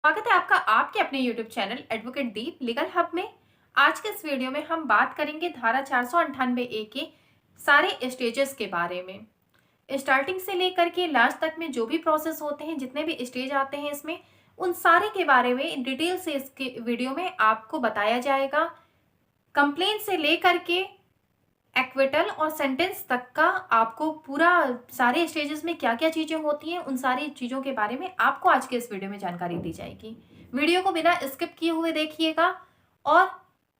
स्वागत है आपका आपके अपने YouTube चैनल एडवोकेट दीप लीगल हब में। आज के इस वीडियो में हम बात करेंगे धारा 498A के सारे स्टेजेस के बारे में। स्टार्टिंग से लेकर के लास्ट तक में जो भी प्रोसेस होते हैं, जितने भी स्टेज आते हैं इसमें, उन सारे के बारे में डिटेल से इसके वीडियो में आपको बताया जाएगा। कंप्लेन से लेकर के एक्विटल और सेंटेंस तक का आपको पूरा सारे स्टेजेस में क्या क्या चीजें होती हैं, उन सारी चीजों के बारे में आपको आज के इस वीडियो में जानकारी दी जाएगी। वीडियो को बिना स्किप किए हुए देखिएगा। और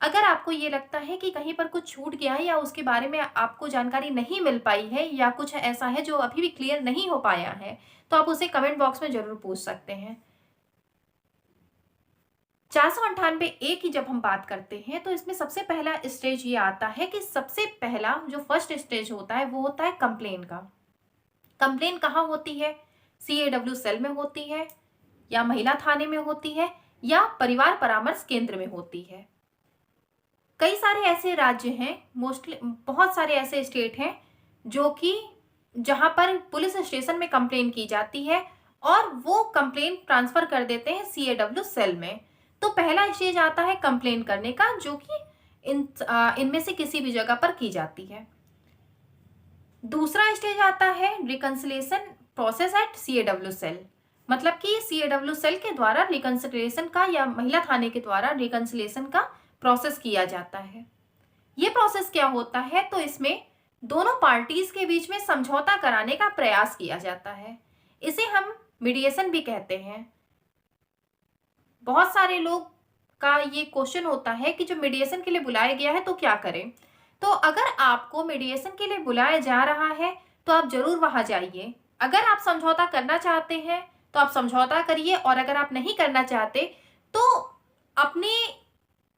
अगर आपको ये लगता है कि कहीं पर कुछ छूट गया है या उसके बारे में आपको जानकारी नहीं मिल पाई है या कुछ ऐसा है जो अभी भी क्लियर नहीं हो पाया है, तो आप उसे कमेंट बॉक्स में जरूर पूछ सकते हैं। 498A की जब हम बात करते हैं तो इसमें सबसे पहला स्टेज ये आता है कि सबसे पहला जो फर्स्ट स्टेज होता है वो होता है कंप्लेन का। कंप्लेन कहाँ होती है? CAW सेल में होती है, या महिला थाने में होती है, या परिवार परामर्श केंद्र में होती है। कई सारे ऐसे राज्य हैं, मोस्टली बहुत सारे ऐसे स्टेट हैं जो कि जहां पर पुलिस स्टेशन में कंप्लेन की जाती है और वो कंप्लेन ट्रांसफर कर देते हैं CAW सेल में। तो पहला स्टेज आता है कंप्लेन करने का, जो कि इनमें से किसी भी जगह पर की जाती है। दूसरा स्टेज आता है reconciliation process at CAW cell, मतलब कि CAW सेल के द्वारा रिकंसिलिएशन का या महिला थाने के द्वारा रिकंसिलिएशन का प्रोसेस किया जाता है। ये प्रोसेस क्या होता है? तो इसमें दोनों पार्टीज के बीच में समझौता कराने का प्रयास किया जाता है। इसे हम मीडिएशन भी कहते हैं। बहुत सारे लोग का ये क्वेश्चन होता है कि जो मीडिएशन के लिए बुलाया गया है तो क्या करें। तो अगर आपको मीडिएशन के लिए बुलाया जा रहा है तो आप जरूर वहां जाइए। अगर आप समझौता करना चाहते हैं तो आप समझौता करिए, और अगर आप नहीं करना चाहते तो अपनी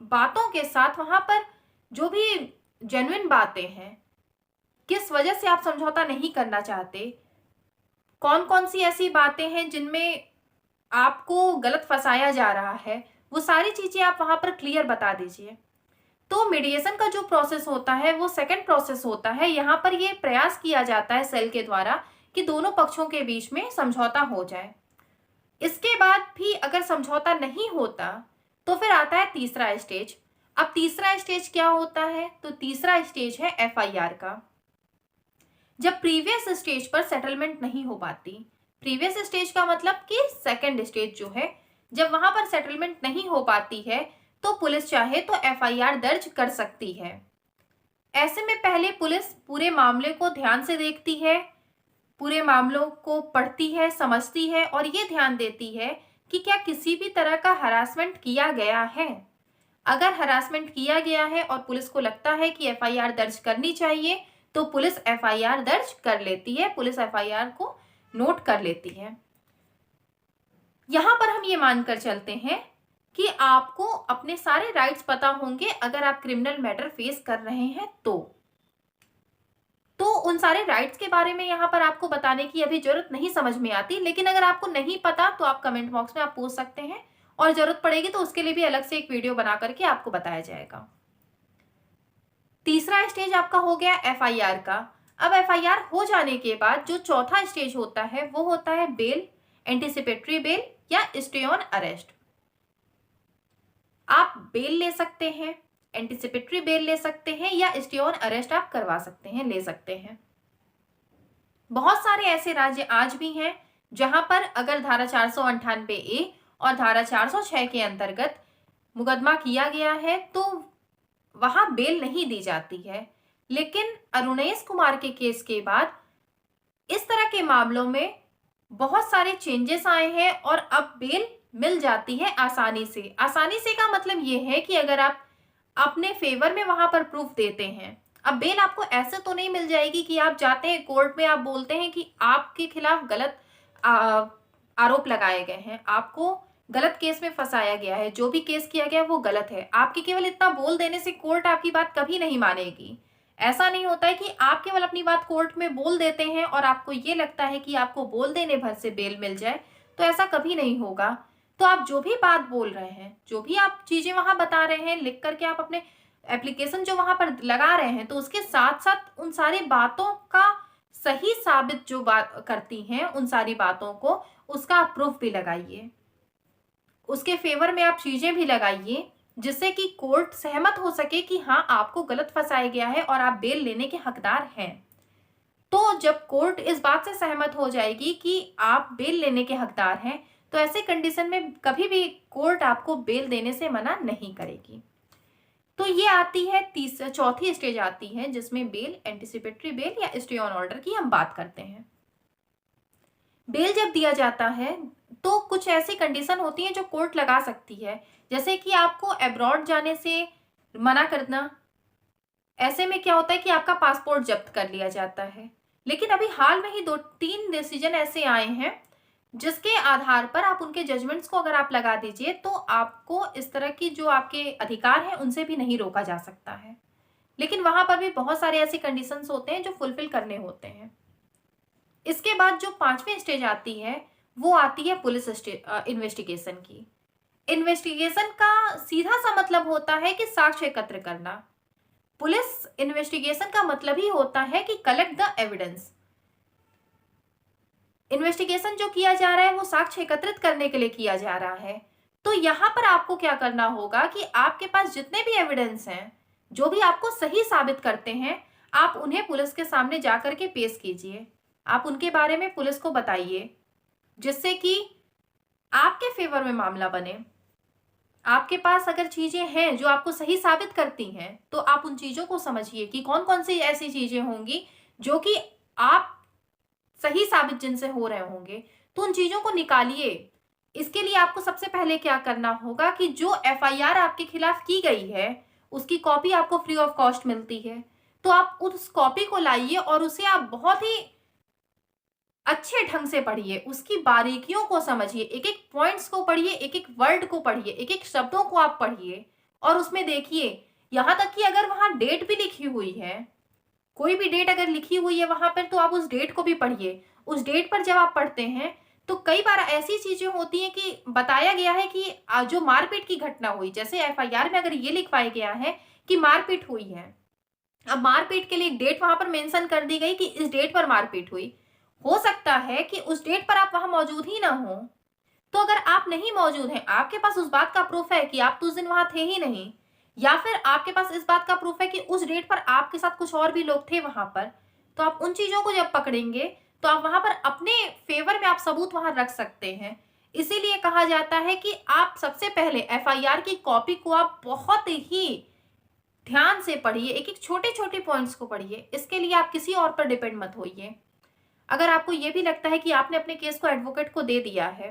बातों के साथ वहां पर जो भी जेन्युइन बातें हैं, किस वजह से आप समझौता नहीं करना चाहते, कौन कौन सी ऐसी बातें हैं जिनमें आपको गलत फंसाया जा रहा है, वो सारी चीजें आप वहां पर क्लियर बता दीजिए। तो मीडिएशन का जो प्रोसेस होता है वो सेकंड प्रोसेस होता है। यहाँ पर ये प्रयास किया जाता है सेल के द्वारा कि दोनों पक्षों के बीच में समझौता हो जाए। इसके बाद भी अगर समझौता नहीं होता तो फिर आता है तीसरा स्टेज। अब तीसरा स्टेज क्या होता है? तो तीसरा स्टेज है FIR का। जब प्रीवियस स्टेज पर सेटलमेंट नहीं हो पाती, प्रीवियस स्टेज का मतलब कि सेकंड स्टेज जो है, जब वहां पर सेटलमेंट नहीं हो पाती है तो पुलिस चाहे तो FIR दर्ज कर सकती है। ऐसे में पहले पुलिस पूरे मामले को ध्यान से देखती है, पूरे मामलों को पढ़ती है, समझती है और ये ध्यान देती है कि क्या किसी भी तरह का हरासमेंट किया गया है। अगर हरासमेंट किया गया है और पुलिस को लगता है कि FIR दर्ज करनी चाहिए तो पुलिस FIR दर्ज कर लेती है, पुलिस FIR को नोट कर लेती है। यहां पर हम ये मानकर चलते हैं कि आपको अपने सारे राइट्स पता होंगे अगर आप क्रिमिनल मैटर फेस कर रहे हैं तो उन सारे राइट्स के बारे में यहाँ पर आपको बताने की अभी जरूरत नहीं समझ में आती। लेकिन अगर आपको नहीं पता तो आप कमेंट बॉक्स में आप पूछ सकते हैं, और जरूरत पड़ेगी तो उसके लिए भी अलग से एक वीडियो बना करके आपको बताया जाएगा। तीसरा स्टेज आपका हो गया FIR का। अब FIR हो जाने के बाद जो चौथा स्टेज होता है वो होता है बेल, एंटीसिपेटरी बेल या स्टे ऑन अरेस्ट। आप बेल ले सकते हैं, एंटीसिपेटरी बेल ले सकते हैं, या स्टे ऑन अरेस्ट आप करवा सकते हैं, ले सकते हैं। बहुत सारे ऐसे राज्य आज भी हैं जहां पर अगर धारा 498A और धारा 406 के अंतर्गत मुकदमा किया गया है तो वहां बेल नहीं दी जाती है। लेकिन अरुणेश कुमार के केस के बाद इस तरह के मामलों में बहुत सारे चेंजेस आए हैं और अब बेल मिल जाती है आसानी से। आसानी से का मतलब ये है कि अगर आप अपने फेवर में वहां पर प्रूफ देते हैं। अब बेल आपको ऐसे तो नहीं मिल जाएगी कि आप जाते हैं कोर्ट में, आप बोलते हैं कि आपके खिलाफ गलत आरोप लगाए गए हैं, आपको गलत केस में फंसाया गया है, जो भी केस किया गया है वो गलत है। आपके केवल इतना बोल देने से कोर्ट आपकी बात कभी नहीं मानेगी। ऐसा नहीं होता है कि आप केवल अपनी बात कोर्ट में बोल देते हैं और आपको ये लगता है कि आपको बोल देने भर से बेल मिल जाए, तो ऐसा कभी नहीं होगा। तो आप जो भी बात बोल रहे हैं, जो भी आप चीजें वहां बता रहे हैं, लिख करके आप अपने एप्लीकेशन जो वहां पर लगा रहे हैं, तो उसके साथ साथ उन सारी बातों का सही साबित जो बात करती हैं, उन सारी बातों को उसका प्रूफ भी लगाइए। उसके फेवर में आप चीजें भी लगाइए जिससे कि कोर्ट सहमत हो सके कि हाँ आपको गलत फंसाया गया है और आप बेल लेने के हकदार हैं। तो जब कोर्ट इस बात से सहमत हो जाएगी कि आप बेल लेने के हकदार हैं, तो ऐसे कंडीशन में कभी भी कोर्ट आपको बेल देने से मना नहीं करेगी। तो ये आती है चौथी स्टेज आती है जिसमें बेल, एंटिसिपेटरी बेल या स्टे ऑन ऑर्डर की हम बात करते हैं। बेल जब दिया जाता है तो कुछ ऐसी कंडीशन होती है जो कोर्ट लगा सकती है, जैसे कि आपको अब्रॉड जाने से मना करना। ऐसे में क्या होता है कि आपका पासपोर्ट जब्त कर लिया जाता है। लेकिन अभी हाल में ही 2-3 डिसीजन ऐसे आए हैं जिसके आधार पर आप उनके जजमेंट्स को अगर आप लगा दीजिए तो आपको इस तरह की जो आपके अधिकार हैं उनसे भी नहीं रोका जा सकता है। लेकिन वहां पर भी बहुत सारे ऐसे कंडीशंस होते हैं जो फुलफिल करने होते हैं। इसके बाद जो 5वीं स्टेज आती है वो आती है पुलिस इन्वेस्टिगेशन की। इन्वेस्टिगेशन का सीधा सा मतलब होता है कि साक्ष्य एकत्र करना। पुलिस इन्वेस्टिगेशन का मतलब ही होता है कि कलेक्ट द एविडेंस। इन्वेस्टिगेशन जो किया जा रहा है वो साक्ष्य एकत्रित करने के लिए किया जा रहा है। तो यहां पर आपको क्या करना होगा कि आपके पास जितने भी एविडेंस हैं, जो भी आपको सही साबित करते हैं, आप उन्हें पुलिस के सामने जाकर के पेश कीजिए। आप उनके बारे में पुलिस को बताइए जिससे कि आपके फेवर में मामला बने। आपके पास अगर चीजें हैं जो आपको सही साबित करती हैं तो आप उन चीजों को समझिए कि कौन कौन सी ऐसी चीजें होंगी जो कि आप सही साबित जिनसे हो रहे होंगे, तो उन चीजों को निकालिए। इसके लिए आपको सबसे पहले क्या करना होगा कि जो एफआईआर आपके खिलाफ की गई है उसकी कॉपी आपको फ्री ऑफ कॉस्ट मिलती है, तो आप उस कॉपी को लाइए और उसे आप बहुत ही अच्छे ढंग से पढ़िए, उसकी बारीकियों को समझिए, एक एक पॉइंट्स को पढ़िए, एक एक वर्ड को पढ़िए, एक एक शब्दों को आप पढ़िए और उसमें देखिए। यहां तक कि अगर वहां डेट भी लिखी हुई है, कोई भी डेट अगर लिखी हुई है वहां पर, तो आप उस डेट को भी पढ़िए। उस डेट पर जब आप पढ़ते हैं तो कई बार ऐसी चीजें होती हैं कि बताया गया है कि जो मारपीट की घटना हुई, जैसे एफआईआर में अगर ये लिखवाया गया है कि मारपीट हुई है, अब मारपीट के लिए एक डेट वहां पर मेंशन कर दी गई कि इस डेट पर मारपीट हुई। हो सकता है कि उस डेट पर आप वहां मौजूद ही ना हो। तो अगर आप नहीं मौजूद हैं, आपके पास उस बात का प्रूफ है कि आप तो उस दिन वहां थे ही नहीं, या फिर आपके पास इस बात का प्रूफ है कि उस डेट पर आपके साथ कुछ और भी लोग थे वहां पर, तो आप उन चीजों को जब पकड़ेंगे तो आप वहां पर अपने फेवर में आप सबूत वहां रख सकते हैं। इसीलिए कहा जाता है कि आप सबसे पहले एफआईआर की कॉपी को आप बहुत ही ध्यान से पढ़िए, एक एक छोटे छोटे पॉइंट्स को पढ़िए। इसके लिए आप किसी और पर डिपेंड मत होइए। अगर आपको यह भी लगता है कि आपने अपने केस को एडवोकेट को दे दिया है,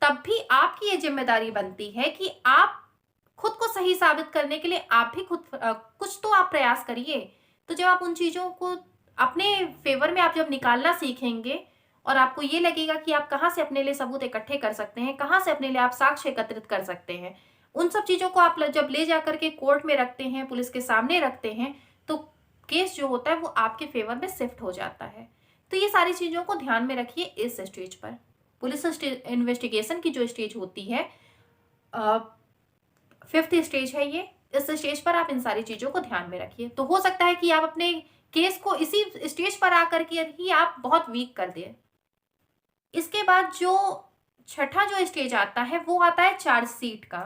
तब भी आपकी ये जिम्मेदारी बनती है कि आप खुद को सही साबित करने के लिए आप भी खुद कुछ तो आप प्रयास करिए। तो जब आप उन चीजों को अपने फेवर में आप जब निकालना सीखेंगे और आपको ये लगेगा कि आप कहाँ से अपने लिए सबूत इकट्ठे कर सकते हैं, कहाँ से अपने लिए आप साक्ष्य एकत्रित कर सकते हैं, उन सब चीजों को आप जब ले जाकर के कोर्ट में रखते हैं, पुलिस के सामने रखते हैं, तो केस जो होता है वो आपके फेवर में शिफ्ट हो जाता है। तो ये सारी चीजों को ध्यान में रखिए इस स्टेज पर। पुलिस इन्वेस्टिगेशन की जो स्टेज होती है, 5th स्टेज है ये। इस स्टेज पर आप इन सारी चीजों को ध्यान में रखिए। तो हो सकता है कि आप अपने केस को इसी स्टेज पर आकर के ही आप बहुत वीक कर दें। इसके बाद जो छठा जो स्टेज आता है वो आता है चार्जशीट का।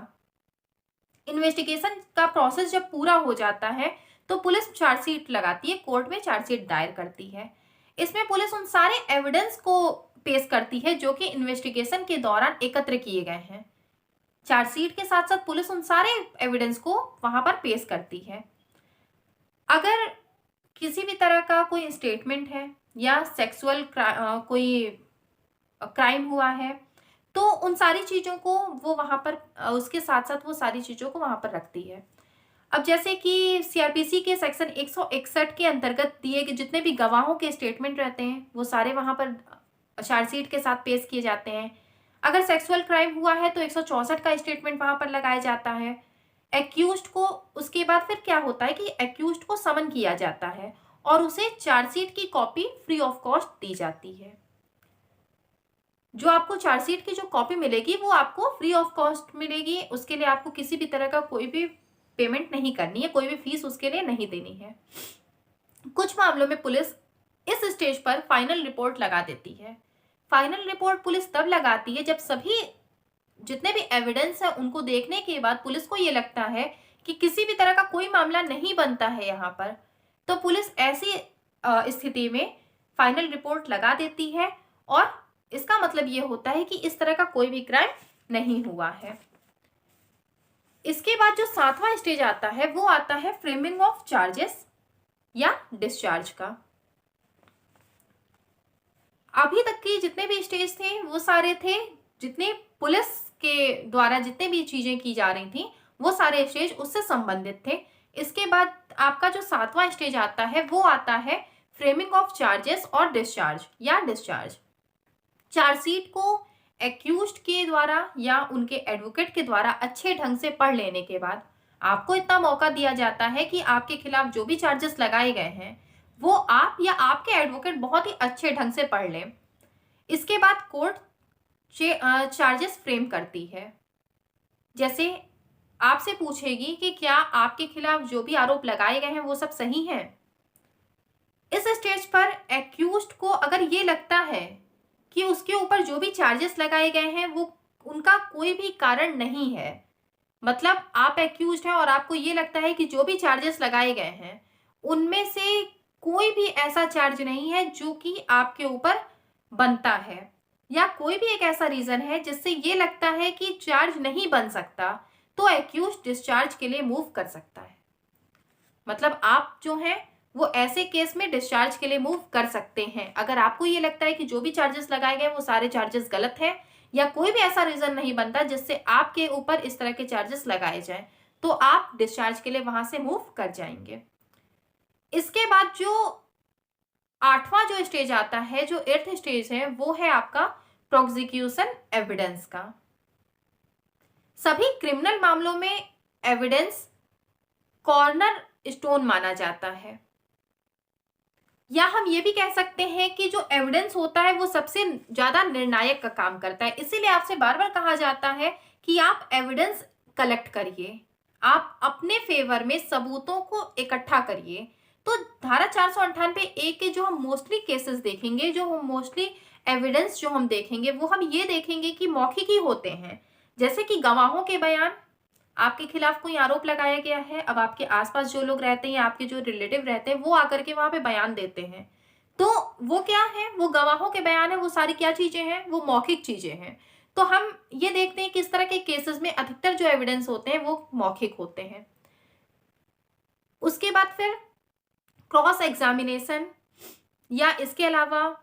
इन्वेस्टिगेशन का प्रोसेस जब पूरा हो जाता है तो पुलिस चार्जशीट लगाती है, कोर्ट में चार्जशीट दायर करती है। इसमें पुलिस उन सारे एविडेंस को पेश करती है जो कि इन्वेस्टिगेशन के दौरान एकत्र किए गए हैं। चार्जशीट के साथ साथ पुलिस उन सारे एविडेंस को वहां पर पेश करती है। अगर किसी भी तरह का कोई स्टेटमेंट है या सेक्सुअल कोई क्राइम हुआ है, तो उन सारी चीजों को वो वहां पर उसके साथ साथ वो सारी चीजों को वहां पर रखती है। अब जैसे कि सीआरपीसी के सेक्शन 161 के अंतर्गत दिए गए जितने भी गवाहों के स्टेटमेंट रहते हैं वो सारे वहां पर चार्जशीट के साथ पेश किए जाते हैं। अगर सेक्सुअल क्राइम हुआ है तो 164 का स्टेटमेंट वहां पर लगाया जाता है। एक्यूज्ड को उसके बाद फिर क्या होता है कि एक्यूज्ड को समन किया जाता है और उसे चार्जशीट की कॉपी फ्री ऑफ कॉस्ट दी जाती है। जो आपको चार्जशीट की जो कॉपी मिलेगी वो आपको फ्री ऑफ कॉस्ट मिलेगी। उसके लिए आपको किसी भी तरह का कोई भी पेमेंट नहीं करनी है, कोई भी फीस उसके लिए नहीं देनी है। कुछ मामलों में पुलिस इस स्टेज पर फाइनल रिपोर्ट लगा देती है। फाइनल रिपोर्ट पुलिस तब लगाती है जब सभी जितने भी एविडेंस है उनको देखने के बाद पुलिस को ये लगता है कि किसी भी तरह का कोई मामला नहीं बनता है यहाँ पर, तो पुलिस ऐसी स्थिति में फाइनल रिपोर्ट लगा देती है और इसका मतलब ये होता है कि इस तरह का कोई भी क्राइम नहीं हुआ है। इसके बाद जो 7वां स्टेज आता है वो आता है फ्रेमिंग ऑफ चार्जेस या डिस्चार्ज का। अभी तक के जितने भी स्टेज थे वो सारे थे, जितने पुलिस के द्वारा जितने भी चीजें की जा रही थी वो सारे स्टेज उससे संबंधित थे। इसके बाद आपका जो 7वां स्टेज आता है वो आता है फ्रेमिंग ऑफ चार्जेस और डिस्चार्ज या डिस्चार्ज। चार्जशीट को एक्यूज्ड के द्वारा या उनके एडवोकेट के द्वारा अच्छे ढंग से पढ़ लेने के बाद आपको इतना मौका दिया जाता है कि आपके खिलाफ जो भी चार्जेस लगाए गए हैं वो आप या आपके एडवोकेट बहुत ही अच्छे ढंग से पढ़ लें। इसके बाद कोर्ट चार्जेस फ्रेम करती है। जैसे आपसे पूछेगी कि क्या आपके खिलाफ जो भी आरोप लगाए गए हैं वो सब सही हैं। इस स्टेज पर एक्यूज्ड को अगर ये लगता है कि उसके ऊपर जो भी चार्जेस लगाए गए हैं वो उनका कोई भी कारण नहीं है, मतलब आप एक्यूज्ड हैं और आपको ये लगता है कि जो भी चार्जेस लगाए गए हैं उनमें से कोई भी ऐसा चार्ज नहीं है जो कि आपके ऊपर बनता है, या कोई भी एक ऐसा रीजन है जिससे ये लगता है कि चार्ज नहीं बन सकता, तो एक्यूज्ड डिस्चार्ज के लिए मूव कर सकता है। मतलब आप जो हैं वो ऐसे केस में डिस्चार्ज के लिए मूव कर सकते हैं। अगर आपको ये लगता है कि जो भी चार्जेस लगाए गए वो सारे चार्जेस गलत हैं या कोई भी ऐसा रीजन नहीं बनता जिससे आपके ऊपर इस तरह के चार्जेस लगाए जाएं, तो आप डिस्चार्ज के लिए वहां से मूव कर जाएंगे। इसके बाद जो 8वां जो स्टेज आता है, जो 8th स्टेज है, वो है आपका प्रोसिक्यूशन एविडेंस का। सभी क्रिमिनल मामलों में एविडेंस कॉर्नर स्टोन माना जाता है, या हम ये भी कह सकते हैं कि जो एविडेंस होता है वो सबसे ज्यादा निर्णायक का काम करता है। इसीलिए आपसे बार बार कहा जाता है कि आप एविडेंस कलेक्ट करिए, आप अपने फेवर में सबूतों को इकट्ठा करिए। तो धारा 498A के जो हम मोस्टली केसेस देखेंगे, जो हम मोस्टली एविडेंस जो हम देखेंगे वो हम ये देखेंगे कि मौखिक ही होते हैं। जैसे कि गवाहों के बयान, आपके खिलाफ कोई आरोप लगाया गया है, अब आपके आसपास जो लोग रहते हैं, आपके जो रिलेटिव रहते हैं, वो आकर के वहां पे बयान देते हैं, तो वो क्या है, वो गवाहों के बयान है। वो सारी क्या चीजें हैं, वो मौखिक चीजें हैं। तो हम ये देखते हैं कि इस तरह के केसेस में अधिकतर जो एविडेंस होते हैं वो मौखिक होते हैं। उसके बाद फिर क्रॉस एग्जामिनेशन, या इसके अलावा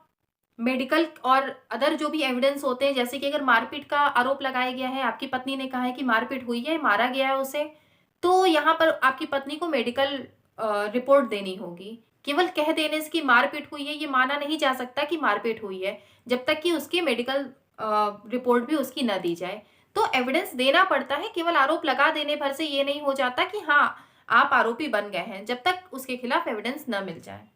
मेडिकल और अदर जो भी एविडेंस होते हैं, जैसे कि अगर मारपीट का आरोप लगाया गया है, आपकी पत्नी ने कहा है कि मारपीट हुई है, मारा गया है उसे, तो यहाँ पर आपकी पत्नी को मेडिकल रिपोर्ट देनी होगी। केवल कह देने से कि मारपीट हुई है ये माना नहीं जा सकता कि मारपीट हुई है, जब तक कि उसकी मेडिकल रिपोर्ट भी उसकी न दी जाए। तो एविडेंस देना पड़ता है, केवल आरोप लगा देने भर से ये नहीं हो जाता कि हाँ आप आरोपी बन गए हैं, जब तक उसके खिलाफ एविडेंस न मिल जाए।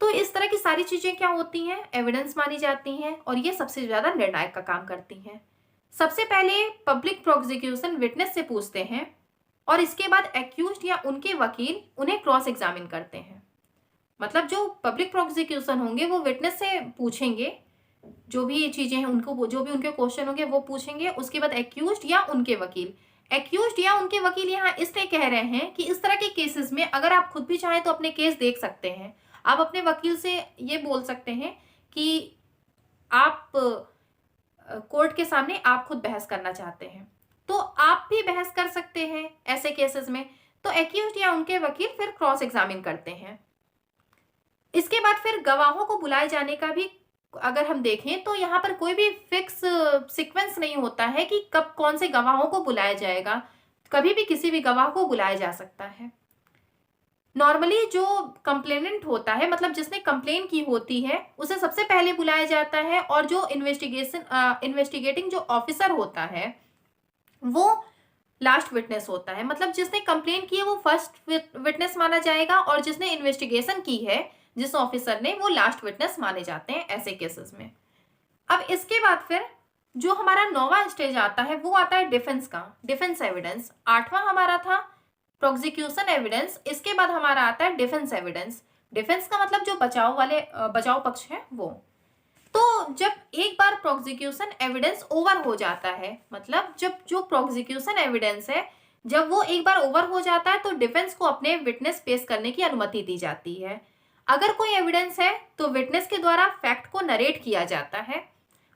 तो इस तरह की सारी चीजें क्या होती हैं, एविडेंस मानी जाती हैं, और ये सबसे ज्यादा निर्णायक का काम करती हैं। सबसे पहले पब्लिक प्रोसिक्यूशन विटनेस से पूछते हैं और इसके बाद एक्यूज्ड या उनके वकील उन्हें क्रॉस एग्जामिन करते हैं। मतलब जो पब्लिक प्रोसिक्यूशन होंगे वो विटनेस से पूछेंगे, जो भी चीजें हैं उनको, जो भी उनके क्वेश्चन होंगे वो पूछेंगे। उसके बाद एक्यूज्ड या उनके वकील, एक्यूज्ड या उनके वकील यहाँ इसलिए कह रहे हैं कि इस तरह के केसेस में अगर आप खुद भी चाहें तो अपने केस देख सकते हैं। आप अपने वकील से ये बोल सकते हैं कि आप कोर्ट के सामने आप खुद बहस करना चाहते हैं, तो आप भी बहस कर सकते हैं ऐसे केसेस में। तो एक्यूज्ड या उनके वकील फिर क्रॉस एग्जामिन करते हैं। इसके बाद फिर गवाहों को बुलाए जाने का भी अगर हम देखें तो यहाँ पर कोई भी फिक्स सीक्वेंस नहीं होता है कि कब कौन से गवाहों को बुलाया जाएगा, कभी भी किसी भी गवाह को बुलाया जा सकता है। नॉर्मली जो कंप्लेनेंट होता है, मतलब जिसने कंप्लेन की होती है, उसे सबसे पहले बुलाया जाता है, और जो इन्वेस्टिगेटिंग जो ऑफिसर होता है वो लास्ट विटनेस होता है। मतलब जिसने कंप्लेन की है वो फर्स्ट विटनेस माना जाएगा, और जिसने इन्वेस्टिगेशन की है जिस ऑफिसर ने, वो लास्ट विटनेस माने जाते हैं ऐसे केसेस में। अब इसके बाद फिर जो हमारा 9वां स्टेज आता है वो आता है डिफेंस का, डिफेंस एविडेंस। 8वां हमारा था प्रोसिक्यूशन एविडेंस, इसके बाद हमारा आता है डिफेंस एविडेंस। डिफेंस का मतलब जो बचाव पक्ष है वो। तो जब एक बार प्रोसिक्यूशन एविडेंस ओवर हो जाता है, मतलब जब जो प्रोसिक्यूशन एविडेंस है जब वो एक बार ओवर हो जाता है तो डिफेंस को अपने विटनेस पेश करने की अनुमति दी जाती है। अगर कोई एविडेंस है तो विटनेस के द्वारा फैक्ट को नरेट किया जाता है,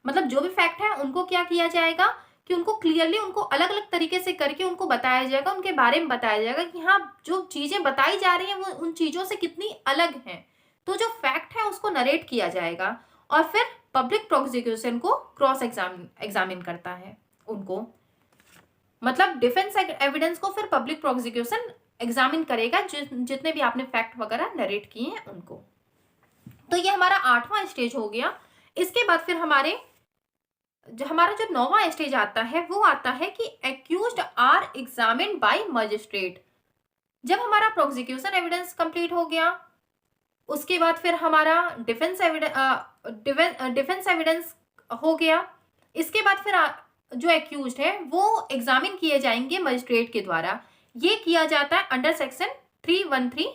मतलब जो भी फैक्ट है उनको क्या किया जाएगा कि उनको क्लियरली उनको अलग अलग तरीके से करके उनको बताया जाएगा, उनके बारे में बताया जाएगा कि हाँ जो चीजें बताई जा रही हैं वो उन चीजों से कितनी अलग हैं। तो जो फैक्ट है उसको नरेट किया जाएगा और फिर पब्लिक प्रोसिक्यूशन को क्रॉस एग्जामिन करता है उनको, मतलब डिफेंस एविडेंस को फिर पब्लिक प्रोसिक्यूशन एग्जामिन करेगा जितने भी आपने फैक्ट वगैरह नरेट किए हैं उनको। तो ये हमारा 8वां स्टेज हो गया। इसके बाद फिर हमारा जो 9वां स्टेज आता है वो आता है कि accused are examined by magistrate. जब हमारा प्रोसिक्यूशन एविडेंस कंप्लीट हो गया उसके बाद फिर हमारा डिफेंस एविडेंस हो गया। इसके बाद फिर जो एक्यूज्ड है वो एग्जामिन किए जाएंगे मजिस्ट्रेट के द्वारा। ये किया जाता है अंडर सेक्शन 313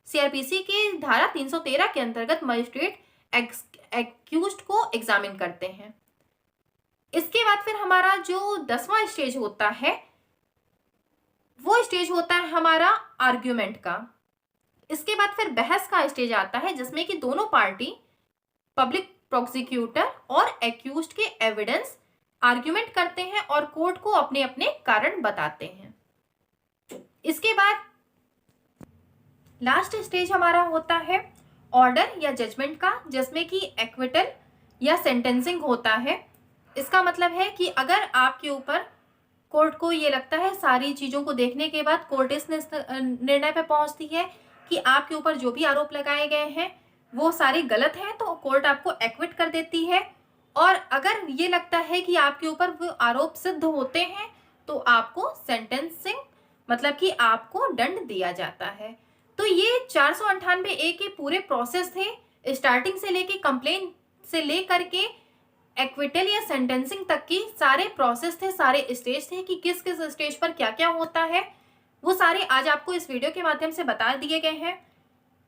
सीआरपीसी की धारा 313 के अंतर्गत मजिस्ट्रेट एक्यूज्ड को एग्जामिन करते हैं। इसके बाद फिर हमारा जो 10वां स्टेज होता है वो स्टेज होता है हमारा आर्ग्यूमेंट का। इसके बाद फिर बहस का स्टेज आता है जिसमें कि दोनों पार्टी पब्लिक प्रोसिक्यूटर और एक्यूज्ड के एविडेंस आर्ग्यूमेंट करते हैं और कोर्ट को अपने अपने कारण बताते हैं। इसके बाद लास्ट स्टेज हमारा होता है ऑर्डर या जजमेंट का, जिसमें कि एक्विटल या सेंटेंसिंग होता है। इसका मतलब है कि अगर आपके ऊपर कोर्ट को ये लगता है सारी चीजों को देखने के बाद कोर्ट इस निर्णय पे पहुंचती है कि आपके ऊपर जो भी आरोप लगाए गए हैं वो सारे गलत हैं, तो कोर्ट आपको एक्विट कर देती है। और अगर ये लगता है कि आपके ऊपर वो आरोप सिद्ध होते हैं तो आपको सेंटेंसिंग मतलब कि आपको दंड दिया जाता है। तो ये 498A के पूरे प्रोसेस थे, स्टार्टिंग से लेके कंप्लेन से लेकर के एक्विटल या सेंटेंसिंग तक की सारे प्रोसेस थे, सारे स्टेज थे कि किस किस स्टेज पर क्या क्या होता है, वो सारे आज आपको इस वीडियो के माध्यम से बता दिए गए हैं।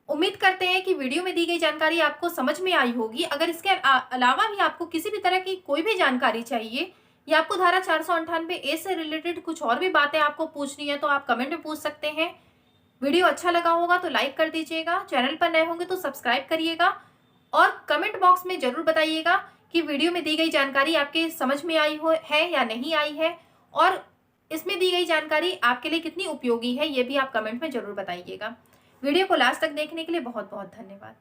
उम्मीद करते हैं कि वीडियो में दी गई जानकारी आपको समझ में आई होगी। अगर इसके अलावा भी आपको किसी भी तरह की कोई भी जानकारी चाहिए या आपको धारा 498A से रिलेटेड कुछ और भी बातें आपको पूछनी है तो आप कमेंट में पूछ सकते हैं। वीडियो अच्छा लगा होगा तो लाइक कर दीजिएगा, चैनल पर नए होंगे तो सब्सक्राइब करिएगा और कमेंट बॉक्स में जरूर बताइएगा कि वीडियो में दी गई जानकारी आपके समझ में आई है या नहीं आई है, और इसमें दी गई जानकारी आपके लिए कितनी उपयोगी है ये भी आप कमेंट में जरूर बताइएगा। वीडियो को लास्ट तक देखने के लिए बहुत बहुत धन्यवाद।